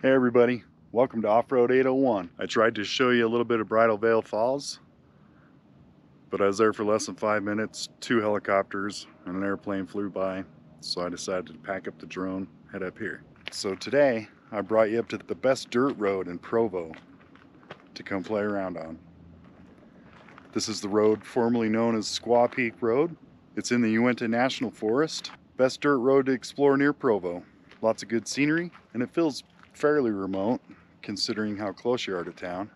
Hey everybody, welcome to Off-Road 801. I tried to show you a little bit of Bridal Veil Falls, but I was there for less than 5 minutes. 2 helicopters and an airplane flew by, so I decided to pack up the drone, head up here. So today, I brought you up to the best dirt road in Provo to come play around on. This is the road formerly known as Squaw Peak Rd. It's in the Uintah National Forest. Best dirt road to explore near Provo. Lots of good scenery, and it feels fairly remote considering how close you are to town.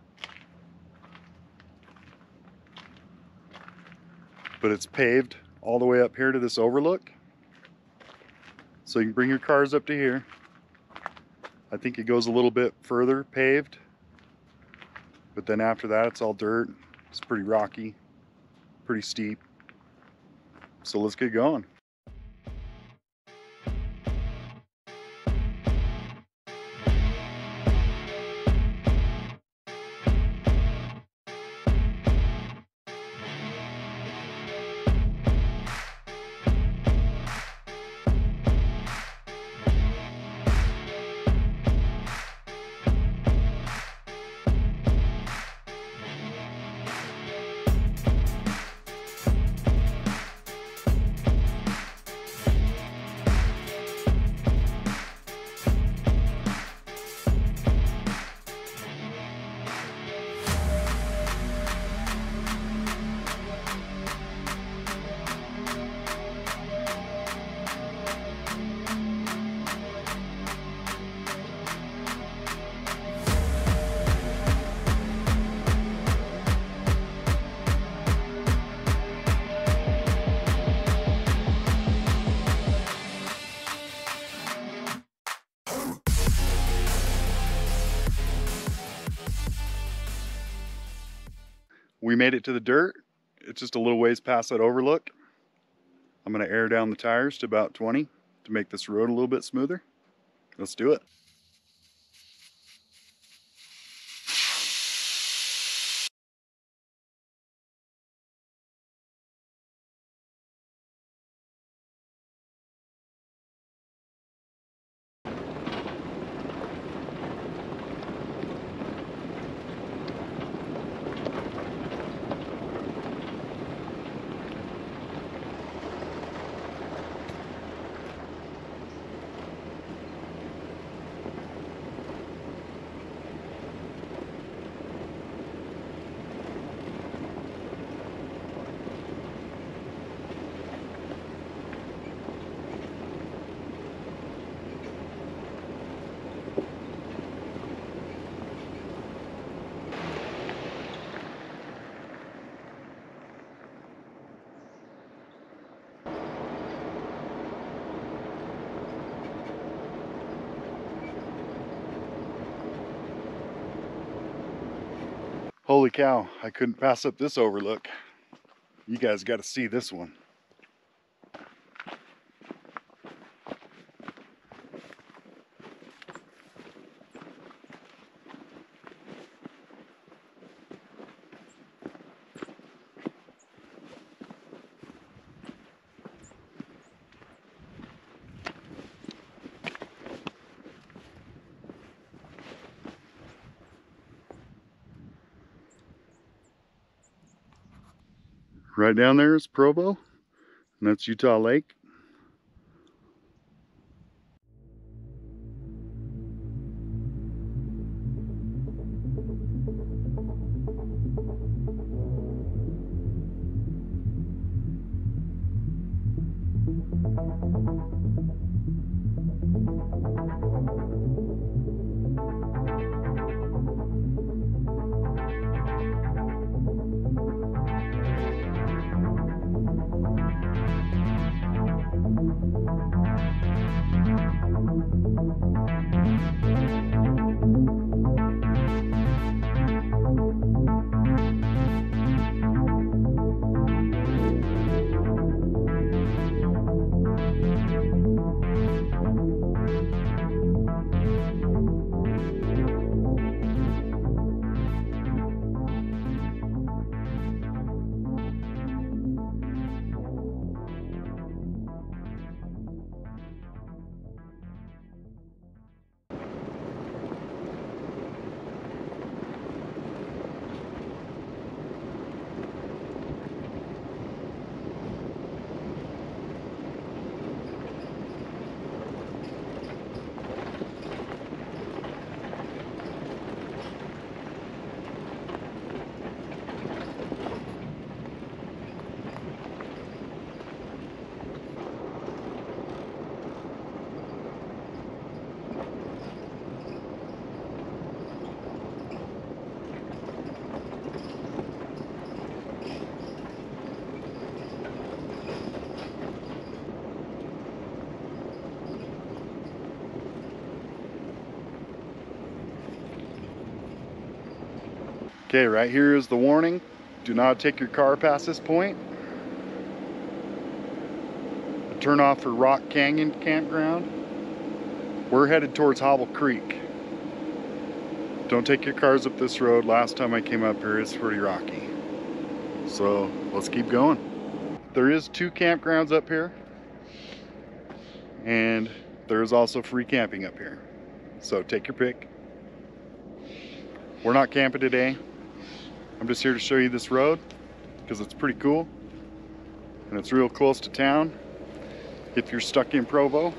But it's paved all the way up here to this overlook. So you can bring your cars up to here. I think it goes a little bit further paved, but then after that it's all dirt. It's pretty rocky, pretty steep. So let's get going. We made it to the dirt. It's just a little ways past that overlook. I'm going to air down the tires to about 20 to make this road a little bit smoother. Let's do it. Holy cow, I couldn't pass up this overlook. You guys got to see this one. Right down there is Provo, and that's Utah Lake. Okay, right here is the warning. Do not take your car past this point. Turn off for Rock Canyon campground. We're headed towards Hobble Creek. Don't take your cars up this road. Last time I came up here, it's pretty rocky. So let's keep going. There is 2 campgrounds up here, and there's also free camping up here. So take your pick. We're not camping today. I'm just here to show you this road because it's pretty cool and it's real close to town if you're stuck in Provo.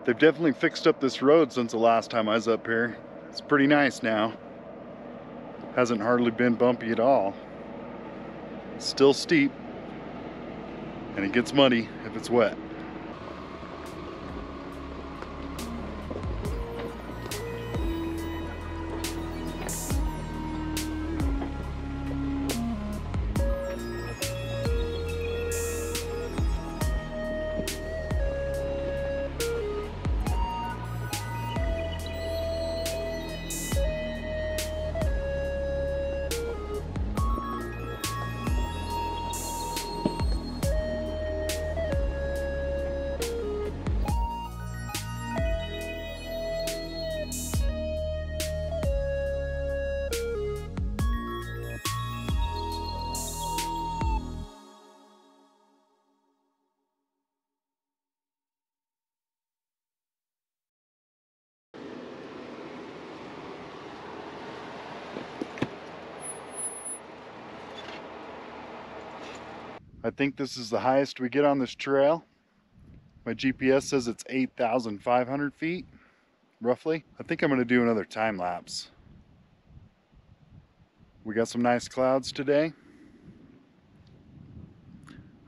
They've definitely fixed up this road since the last time I was up here. It's pretty nice now. Hasn't hardly been bumpy at all. It's still steep, and it gets muddy if it's wet. I think this is the highest we get on this trail. My GPS says it's 8,500 feet, roughly. I think I'm gonna do another time lapse. We got some nice clouds today.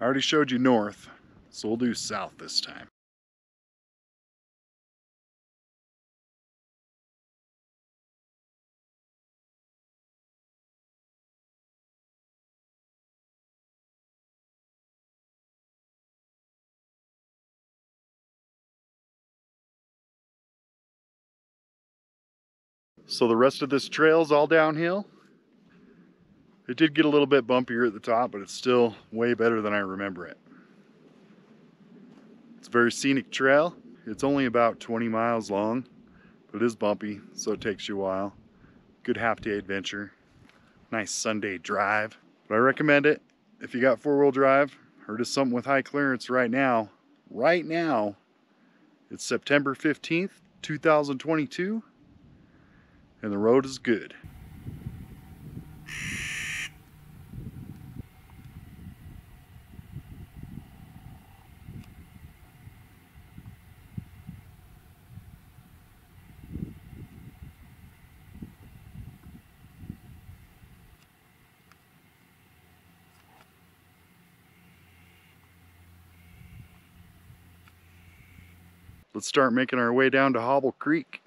I already showed you north, so we'll do south this time. So the rest of this trail is all downhill. It did get a little bit bumpier at the top, but it's still way better than I remember it. It's a very scenic trail. It's only about 20 miles long, but it is bumpy, so it takes you a while. Good half-day adventure. Nice Sunday drive. But I recommend it if you got four-wheel drive or just something with high clearance right now. Right now, it's September 15th, 2022, and the road is good. Let's start making our way down to Hobble Creek.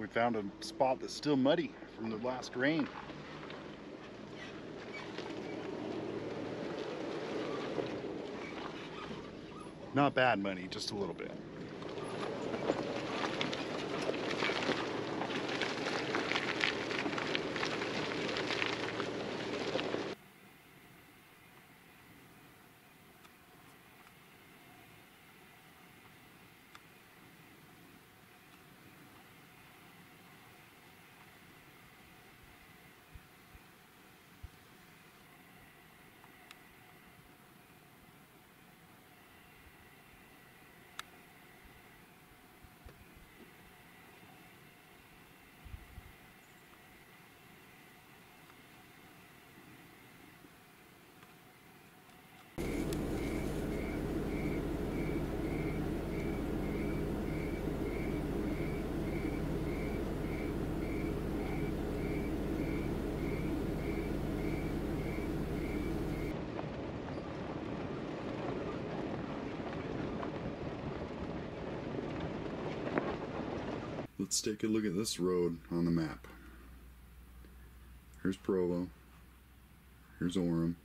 We found a spot that's still muddy from the last rain. Not bad muddy, just a little bit. Let's take a look at this road on the map. Here's Provo. Here's Orem.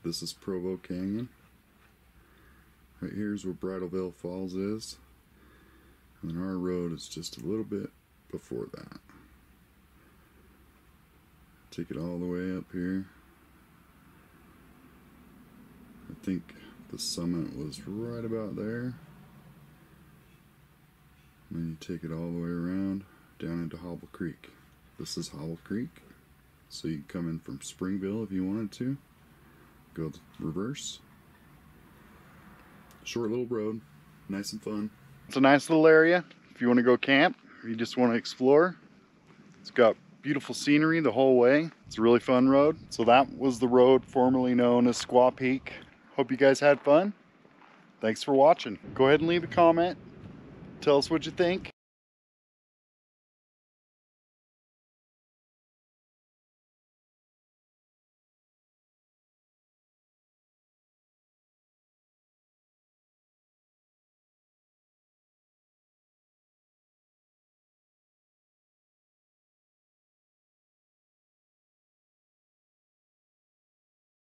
This is Provo Canyon. Right here's where Bridal Veil Falls is, and then our road is just a little bit before that. Take it all the way up here. I think the summit was right about there. And then you take it all the way around down into Hobble Creek. This is Hobble Creek, so you can come in from Springville if you wanted to. Go the reverse. Short little road, nice and fun. It's a nice little area if you want to go camp or you just want to explore. It's got beautiful scenery the whole way. It's a really fun road. So that was the road formerly known as Squaw Peak. Hope you guys had fun. Thanks for watching. Go ahead and leave a comment. Tell us what you think.